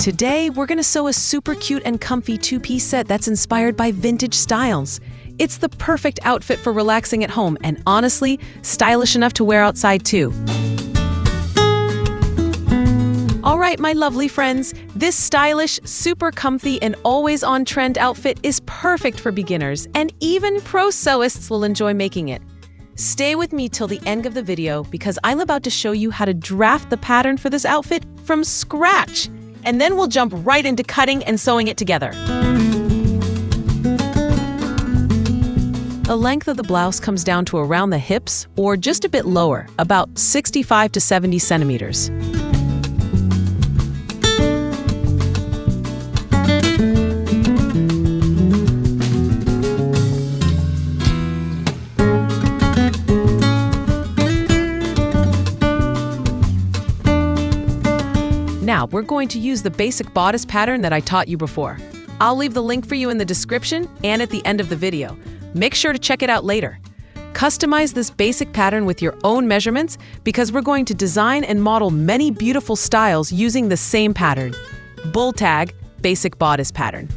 Today, we're gonna sew a super cute and comfy two-piece set that's inspired by vintage styles. It's the perfect outfit for relaxing at home and honestly, stylish enough to wear outside too. All right, my lovely friends, this stylish, super comfy, and always on-trend outfit is perfect for beginners, and even pro sewists will enjoy making it. Stay with me till the end of the video because I'm about to show you how to draft the pattern for this outfit from scratch. And then we'll jump right into cutting and sewing it together. The length of the blouse comes down to around the hips or just a bit lower, about 65 to 70 centimeters. Now, we're going to use the basic bodice pattern that I taught you before. I'll leave the link for you in the description and at the end of the video. Make sure to check it out later. Customize this basic pattern with your own measurements because we're going to design and model many beautiful styles using the same pattern. Bull tag, basic bodice pattern.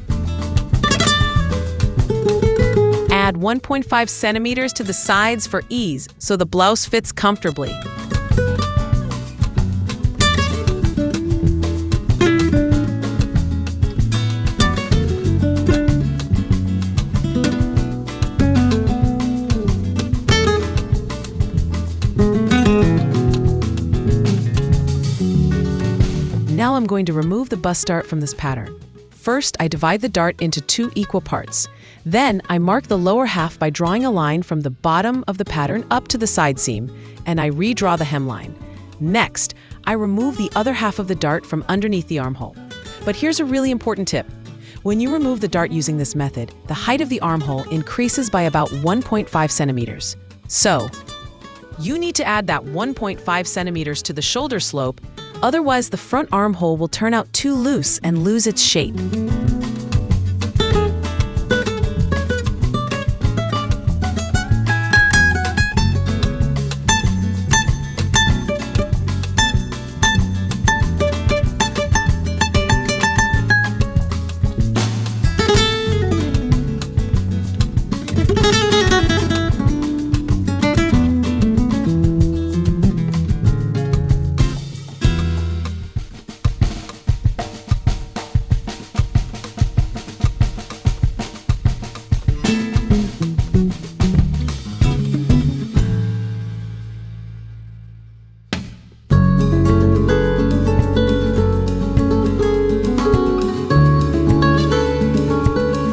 Add 1.5 centimeters to the sides for ease so the blouse fits comfortably. Now I'm going to remove the bust dart from this pattern. First, I divide the dart into 2 equal parts. Then, I mark the lower half by drawing a line from the bottom of the pattern up to the side seam, and I redraw the hemline. Next, I remove the other half of the dart from underneath the armhole. But here's a really important tip. When you remove the dart using this method, the height of the armhole increases by about 1.5 centimeters. So, you need to add that 1.5 centimeters to the shoulder slope. Otherwise, the front armhole will turn out too loose and lose its shape.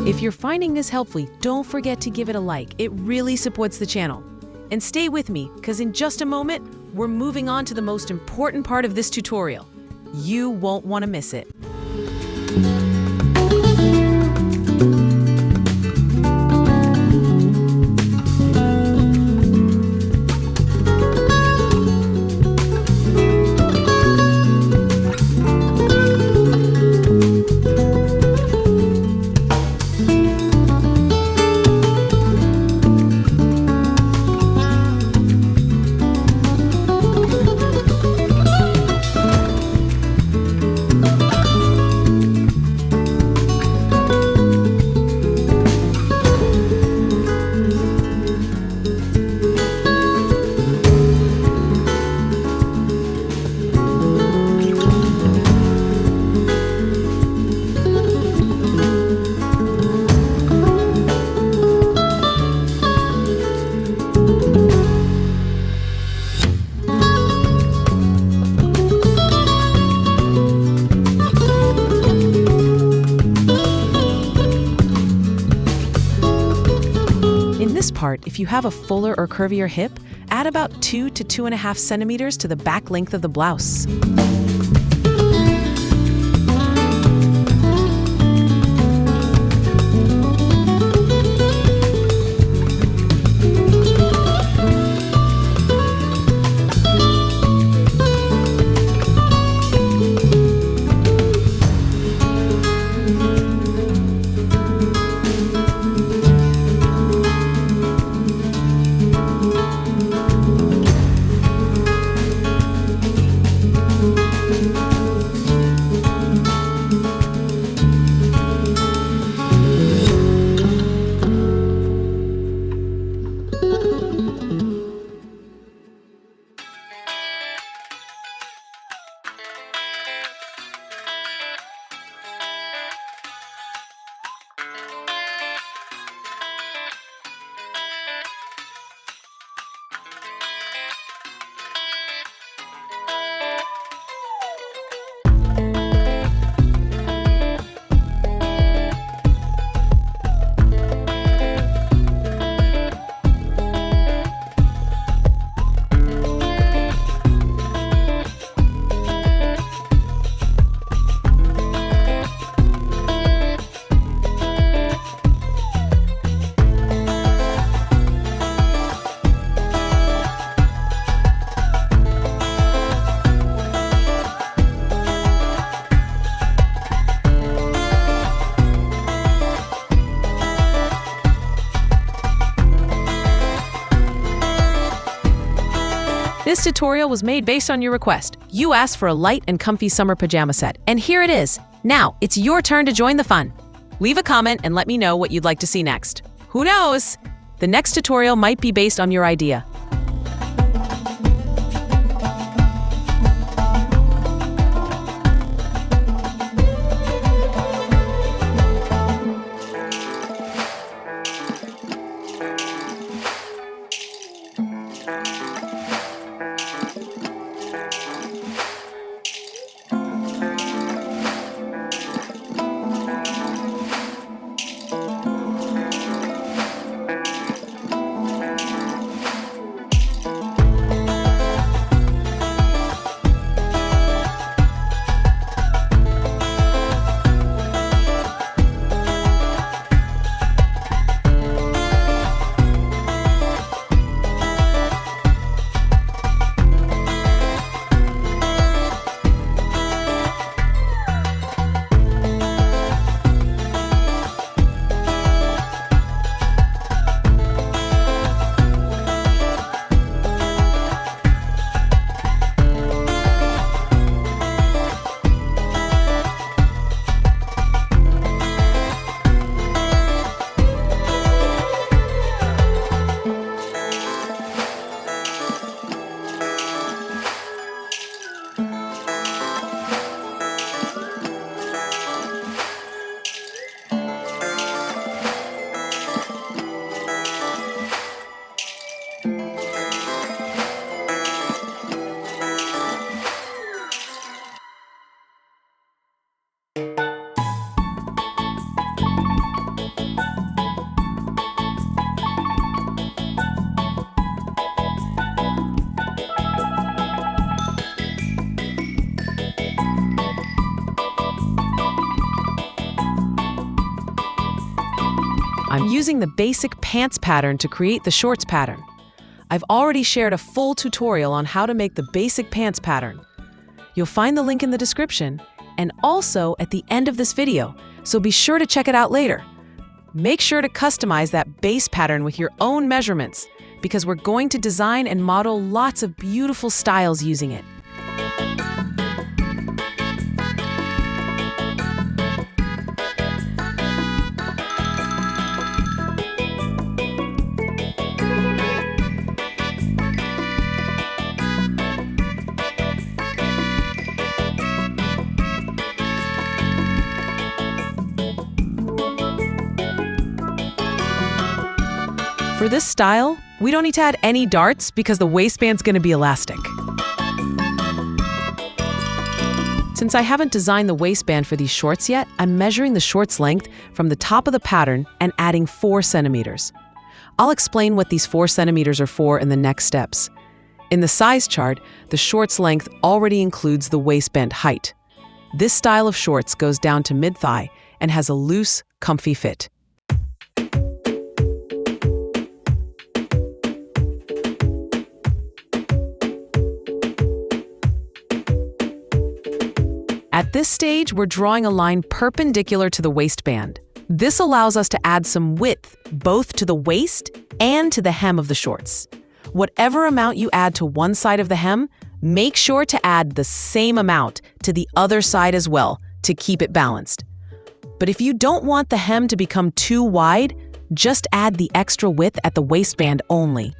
If you're finding this helpful, don't forget to give it a like. It really supports the channel. And stay with me, because in just a moment, we're moving on to the most important part of this tutorial. You won't want to miss it. Part, if you have a fuller or curvier hip, add about 2 to 2.5 centimeters to the back length of the blouse. This tutorial was made based on your request. You asked for a light and comfy summer pajama set, and here it is. Now, it's your turn to join the fun. Leave a comment and let me know what you'd like to see next. Who knows? The next tutorial might be based on your idea. I'm using the basic pants pattern to create the shorts pattern. I've already shared a full tutorial on how to make the basic pants pattern. You'll find the link in the description and also at the end of this video, so be sure to check it out later. Make sure to customize that base pattern with your own measurements because we're going to design and model lots of beautiful styles using it. For this style, we don't need to add any darts because the waistband's going to be elastic. Since I haven't designed the waistband for these shorts yet, I'm measuring the shorts length from the top of the pattern and adding 4 centimeters. I'll explain what these 4 centimeters are for in the next steps. In the size chart, the shorts length already includes the waistband height. This style of shorts goes down to mid-thigh and has a loose, comfy fit. At this stage, we're drawing a line perpendicular to the waistband. This allows us to add some width, both to the waist and to the hem of the shorts. Whatever amount you add to one side of the hem, make sure to add the same amount to the other side as well to keep it balanced. But if you don't want the hem to become too wide, just add the extra width at the waistband only.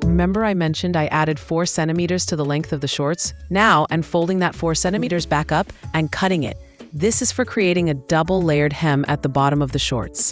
Remember I mentioned I added 4 centimeters to the length of the shorts? Now I'm folding that 4 centimeters back up and cutting it. This is for creating a double layered hem at the bottom of the shorts.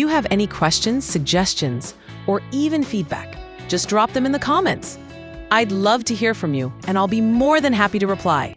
you have any questions, suggestions, or even feedback, just drop them in the comments. I'd love to hear from you, and I'll be more than happy to reply.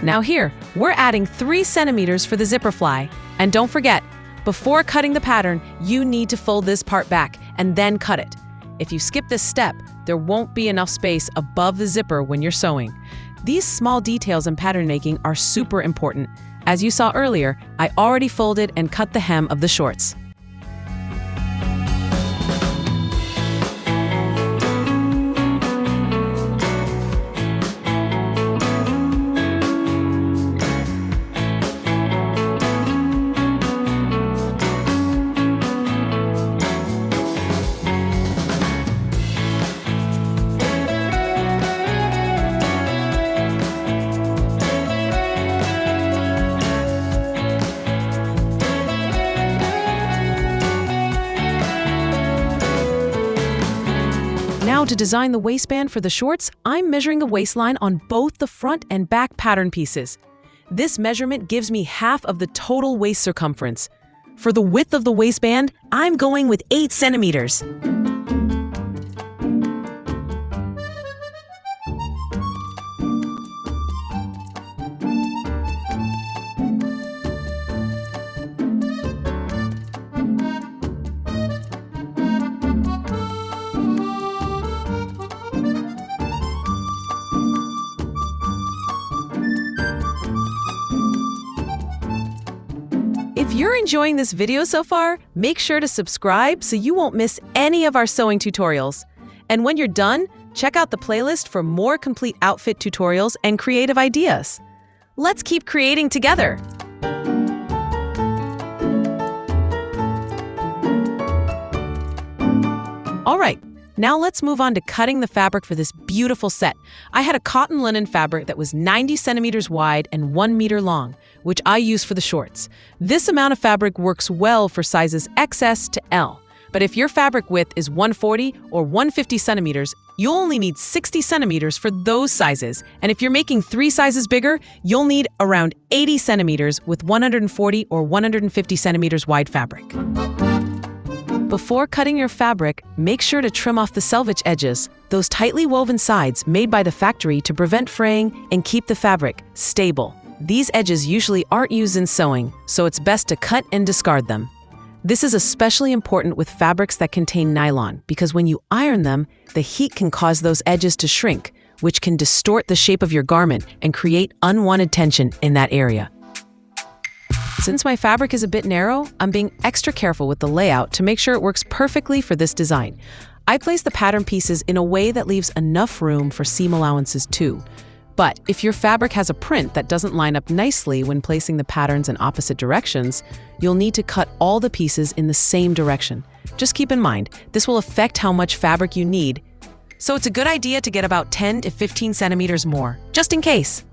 Now here, we're adding 3 centimeters for the zipper fly. And don't forget, before cutting the pattern, you need to fold this part back and then cut it. If you skip this step, there won't be enough space above the zipper when you're sewing. These small details in pattern making are super important. As you saw earlier, I already folded and cut the hem of the shorts. Now to design the waistband for the shorts, I'm measuring the waistline on both the front and back pattern pieces. This measurement gives me half of the total waist circumference. For the width of the waistband, I'm going with 8 centimeters. If you're enjoying this video so far, make sure to subscribe so you won't miss any of our sewing tutorials. And when you're done, check out the playlist for more complete outfit tutorials and creative ideas. Let's keep creating together. All right, now let's move on to cutting the fabric for this beautiful set. I had a cotton linen fabric that was 90 centimeters wide and 1 meter long, which I use for the shorts. This amount of fabric works well for sizes XS to L. But if your fabric width is 140 or 150 centimeters, you'll only need 60 centimeters for those sizes. And if you're making 3 sizes bigger, you'll need around 80 centimeters with 140 or 150 centimeters wide fabric. Before cutting your fabric, make sure to trim off the selvage edges, those tightly woven sides made by the factory to prevent fraying and keep the fabric stable. These edges usually aren't used in sewing, so it's best to cut and discard them. This is especially important with fabrics that contain nylon, because when you iron them, the heat can cause those edges to shrink, which can distort the shape of your garment and create unwanted tension in that area. Since my fabric is a bit narrow, I'm being extra careful with the layout to make sure it works perfectly for this design. I place the pattern pieces in a way that leaves enough room for seam allowances too. But if your fabric has a print that doesn't line up nicely when placing the patterns in opposite directions, you'll need to cut all the pieces in the same direction. Just keep in mind, this will affect how much fabric you need. So it's a good idea to get about 10 to 15 centimeters more, just in case.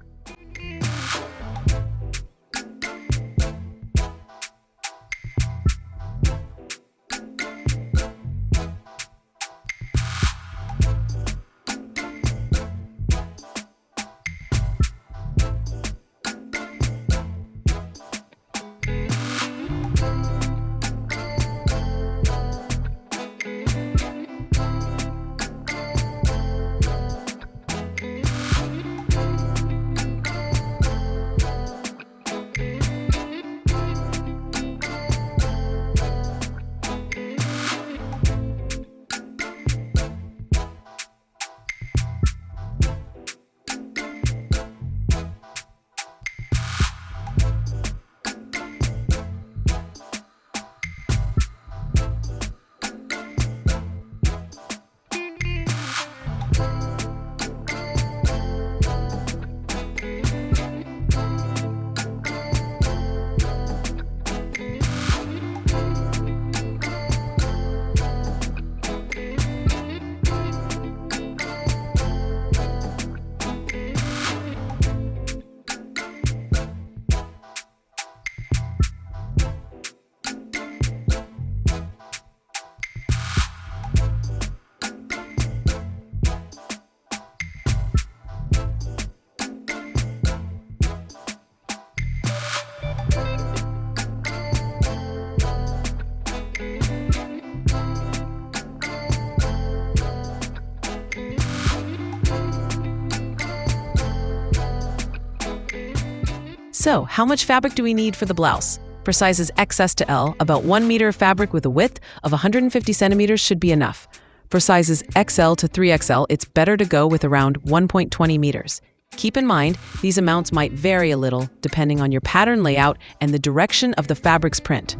So, how much fabric do we need for the blouse? For sizes XS to L, about 1 meter of fabric with a width of 150 centimeters should be enough. For sizes XL to 3XL, it's better to go with around 1.20 meters. Keep in mind, these amounts might vary a little depending on your pattern layout and the direction of the fabric's print.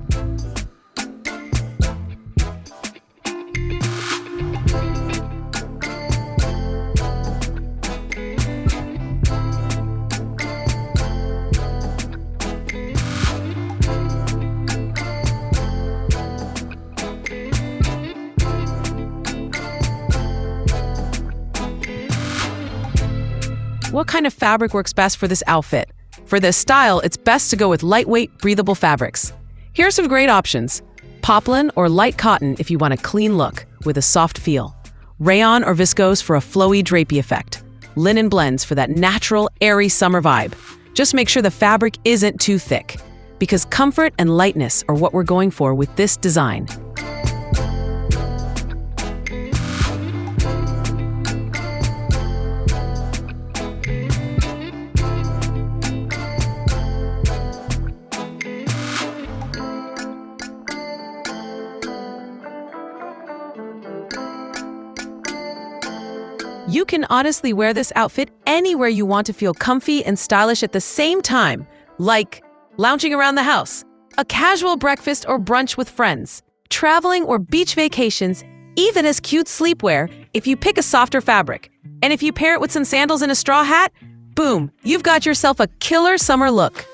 What kind of fabric works best for this outfit? For this style, it's best to go with lightweight, breathable fabrics. Here are some great options. Poplin or light cotton if you want a clean look with a soft feel. Rayon or viscose for a flowy, drapey effect. Linen blends for that natural, airy summer vibe. Just make sure the fabric isn't too thick, because comfort and lightness are what we're going for with this design. You can honestly wear this outfit anywhere you want to feel comfy and stylish at the same time, like lounging around the house, a casual breakfast or brunch with friends, traveling or beach vacations, even as cute sleepwear if you pick a softer fabric. And if you pair it with some sandals and a straw hat, boom, you've got yourself a killer summer look.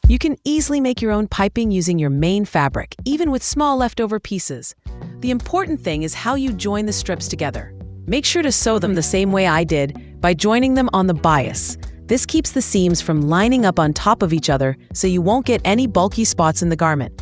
You can easily make your own piping using your main fabric, even with small leftover pieces. The important thing is how you join the strips together. Make sure to sew them the same way I did, by joining them on the bias. This keeps the seams from lining up on top of each other, so you won't get any bulky spots in the garment.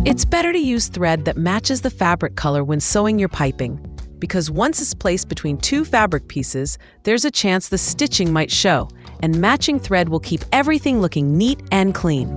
It's better to use thread that matches the fabric color when sewing your piping, because once it's placed between two fabric pieces, there's a chance the stitching might show, and matching thread will keep everything looking neat and clean.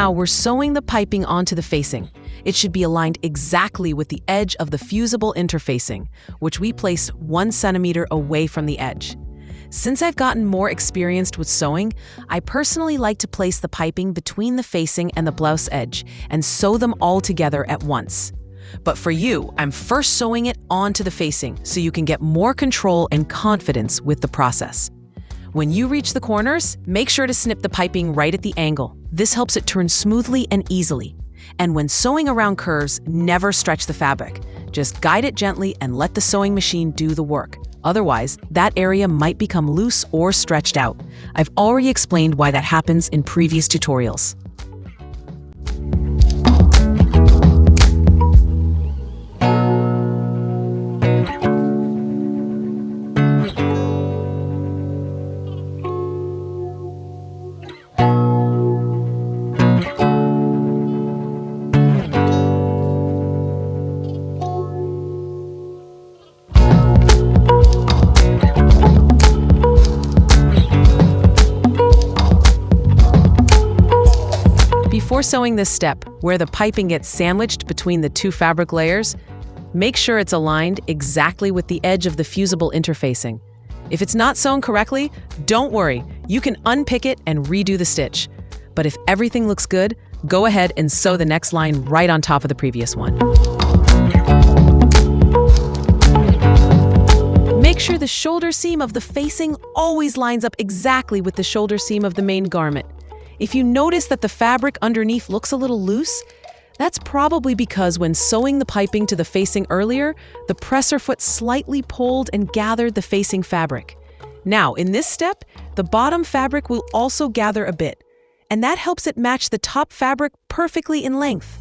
Now we're sewing the piping onto the facing. It should be aligned exactly with the edge of the fusible interfacing, which we place 1 centimeter away from the edge. Since I've gotten more experienced with sewing, I personally like to place the piping between the facing and the blouse edge and sew them all together at once. But for you, I'm first sewing it onto the facing so you can get more control and confidence with the process. When you reach the corners, make sure to snip the piping right at the angle. This helps it turn smoothly and easily. And when sewing around curves, never stretch the fabric. Just guide it gently and let the sewing machine do the work. Otherwise, that area might become loose or stretched out. I've already explained why that happens in previous tutorials. Before sewing this step, where the piping gets sandwiched between the 2 fabric layers, make sure it's aligned exactly with the edge of the fusible interfacing. If it's not sewn correctly, don't worry, you can unpick it and redo the stitch. But if everything looks good, go ahead and sew the next line right on top of the previous one. Make sure the shoulder seam of the facing always lines up exactly with the shoulder seam of the main garment. If you notice that the fabric underneath looks a little loose, that's probably because when sewing the piping to the facing earlier, the presser foot slightly pulled and gathered the facing fabric. Now, in this step, the bottom fabric will also gather a bit, and that helps it match the top fabric perfectly in length.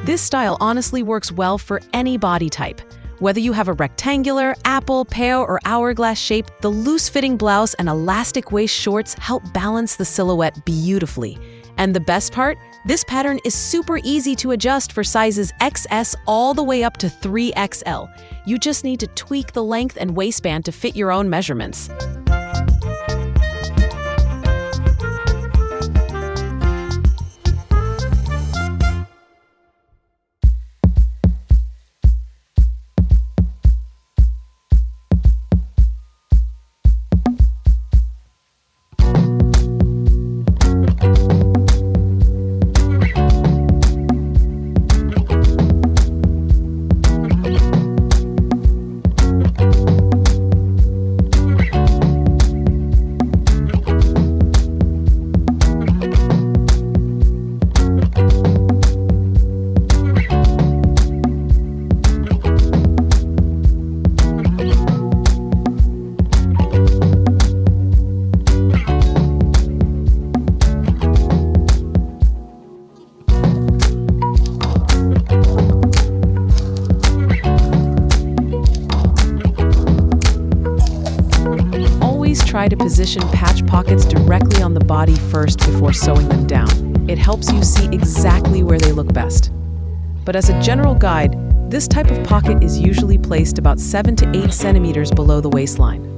This style honestly works well for any body type. Whether you have a rectangular, apple, pear, or hourglass shape, the loose-fitting blouse and elastic waist shorts help balance the silhouette beautifully. And the best part? This pattern is super easy to adjust for sizes XS all the way up to 3XL. You just need to tweak the length and waistband to fit your own measurements. try to position patch pockets directly on the body first before sewing them down. It helps you see exactly where they look best. But as a general guide, this type of pocket is usually placed about 7 to 8 centimeters below the waistline.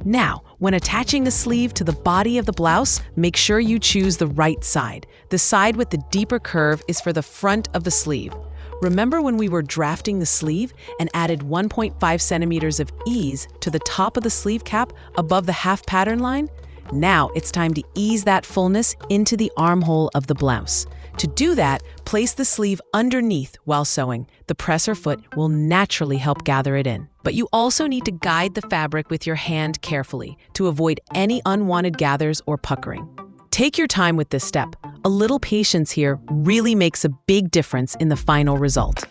Now, when attaching the sleeve to the body of the blouse, make sure you choose the right side. The side with the deeper curve is for the front of the sleeve. Remember when we were drafting the sleeve and added 1.5 centimeters of ease to the top of the sleeve cap above the half pattern line? Now it's time to ease that fullness into the armhole of the blouse. To do that, place the sleeve underneath while sewing. The presser foot will naturally help gather it in. But you also need to guide the fabric with your hand carefully to avoid any unwanted gathers or puckering. Take your time with this step. A little patience here really makes a big difference in the final result.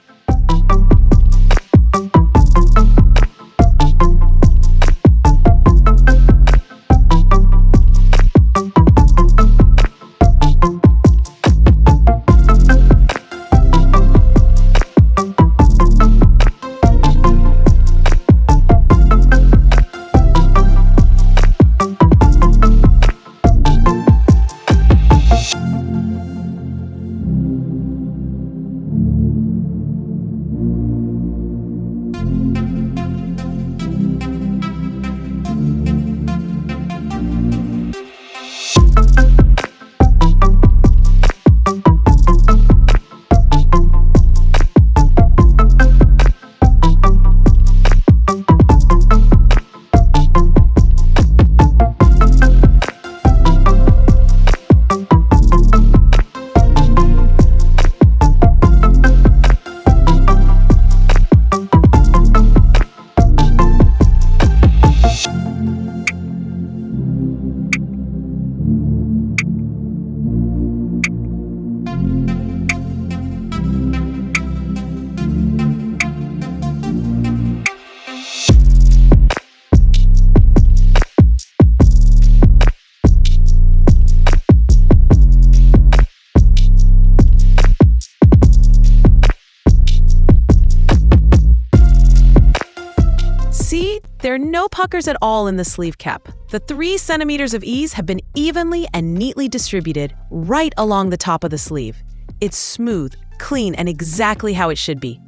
See, there are no puckers at all in the sleeve cap. The 3 centimeters of ease have been evenly and neatly distributed right along the top of the sleeve. It's smooth, clean, and exactly how it should be.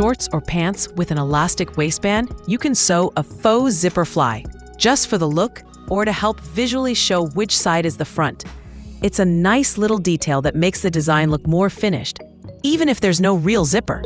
shorts or pants with an elastic waistband, you can sew a faux zipper fly, just for the look or to help visually show which side is the front. It's a nice little detail that makes the design look more finished, even if there's no real zipper.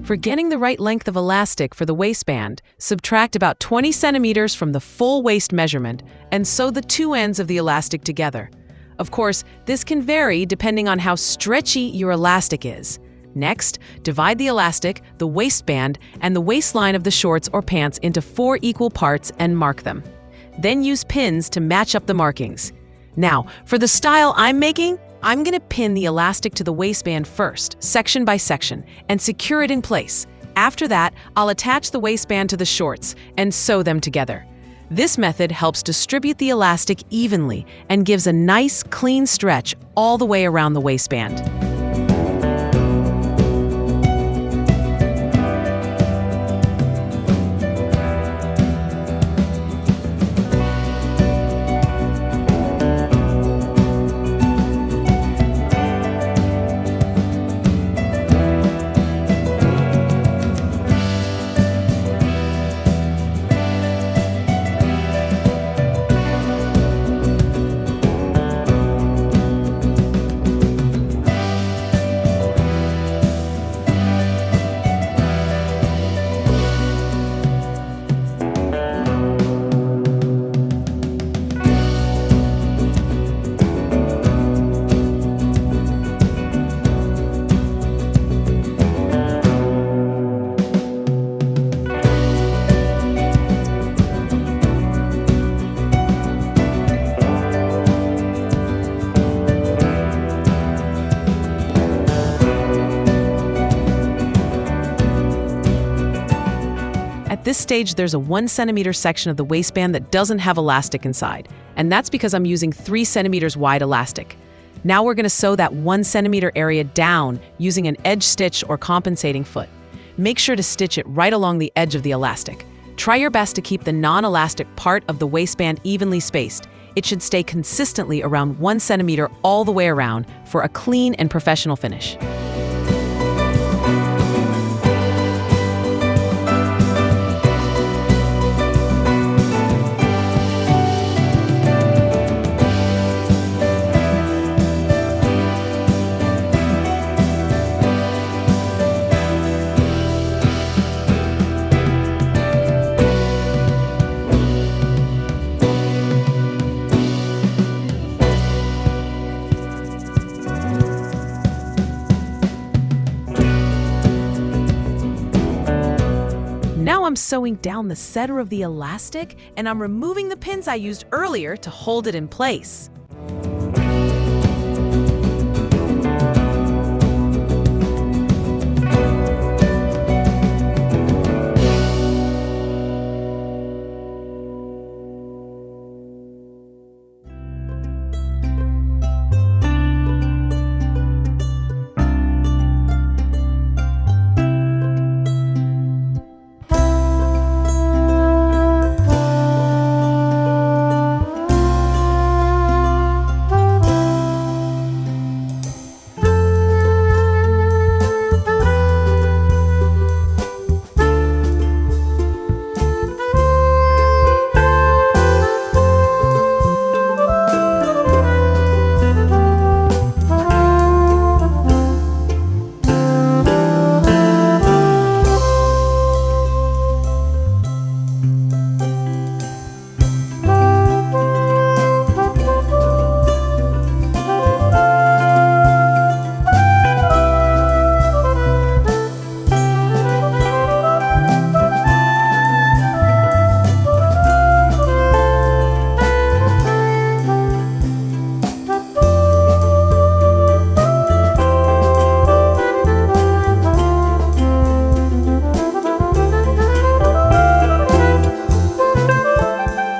For getting the right length of elastic for the waistband, subtract about 20 centimeters from the full waist measurement and sew the two ends of the elastic together. Of course, this can vary depending on how stretchy your elastic is. Next, divide the elastic, the waistband, and the waistline of the shorts or pants into 4 equal parts and mark them. Then use pins to match up the markings. Now, for the style I'm making, I'm going to pin the elastic to the waistband first, section by section, and secure it in place. After that, I'll attach the waistband to the shorts and sew them together. This method helps distribute the elastic evenly and gives a nice, clean stretch all the way around the waistband. At this stage, there's a 1 centimeter section of the waistband that doesn't have elastic inside, and that's because I'm using 3 centimeters wide elastic. Now we're going to sew that 1 centimeter area down using an edge stitch or compensating foot. Make sure to stitch it right along the edge of the elastic. Try your best to keep the non-elastic part of the waistband evenly spaced. It should stay consistently around 1 centimeter all the way around for a clean and professional finish. sewing down the center of the elastic, and I'm removing the pins I used earlier to hold it in place.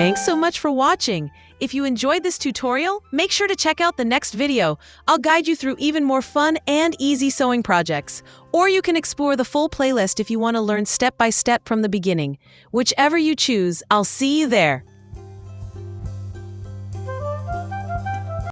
Thanks so much for watching. If you enjoyed this tutorial, make sure to check out the next video. I'll guide you through even more fun and easy sewing projects. Or you can explore the full playlist if you want to learn step by step from the beginning. Whichever you choose, I'll see you there.